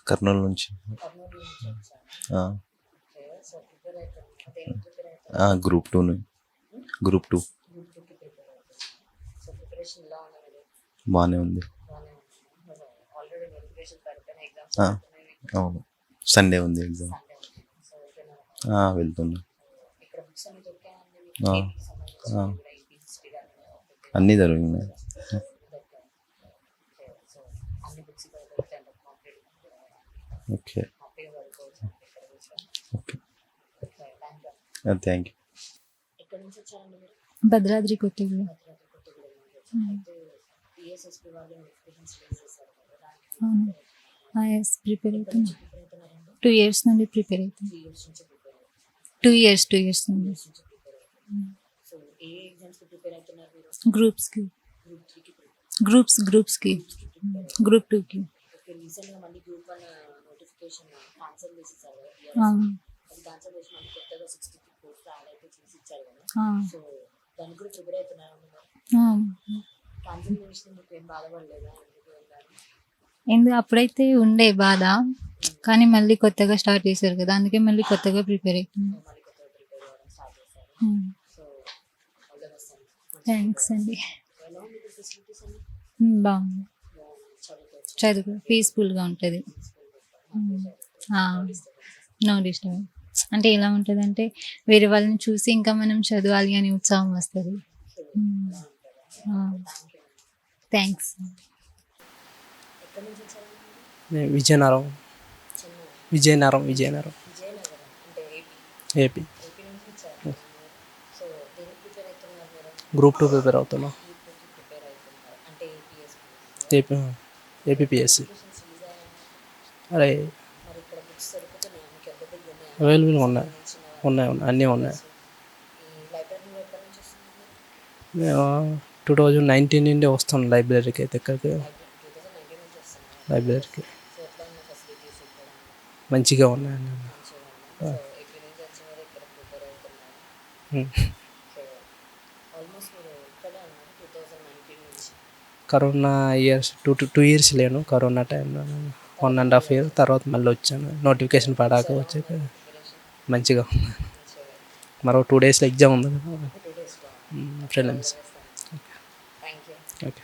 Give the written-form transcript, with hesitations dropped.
కర్నూలు నుంచి. Group 2 group 2 బాగానే ఉంది. అవును, సండే ఉంది ఎగ్జామ్. వెళ్తున్నా. అన్నీ జరిగినాయి. Okay okay, thank you. Bhadradri Kothagudem. Prepare అవుతుంది. 2 years నుండి ప్రిపేర్ అవుతుంది. 2 years నుండి. గ్రూప్స్కి గ్రూప్ 2కి. ఎందుకు అప్పుడైతే ఉండే బాధ, కానీ మళ్ళీ కొత్తగా స్టార్ట్ చేశారు కదా, అందుకే మళ్ళీ కొత్తగా ప్రిపేర్ అవుతుంది. థ్యాంక్స్ అండి. బాగుంది, చదువు పీస్ఫుల్గా ఉంటుంది. No disturbance. అంటే ఎలా ఉంటుంది అంటే వేరే వాళ్ళని చూసి ఇంకా మనం చదవాలి అని ఉత్సాహం వస్తుంది. Thanks. Vizianagaram. AP. Group 2 prepare అవుతున్నా. ఏపీఎస్సి. అరే అవైలబుల్గా ఉన్నాయి అన్నీ ఉన్నాయి. 2019 నుండి వస్తాను లైబ్రరీకి. అయితే ఇక్కడికి లైబ్రరీకి మంచిగా ఉన్నాయండి. కరోనా ఇయర్స్ 2 years లేను. కరోనా టైంలో 1.5 year తర్వాత మళ్ళీ వచ్చాను. నోటిఫికేషన్ పడాక వచ్చాక మంచిగా ఉంది. మరో 2 daysలో ఎగ్జామ్ ఉంది కదా, ప్రిలిమ్స్. ఓకే.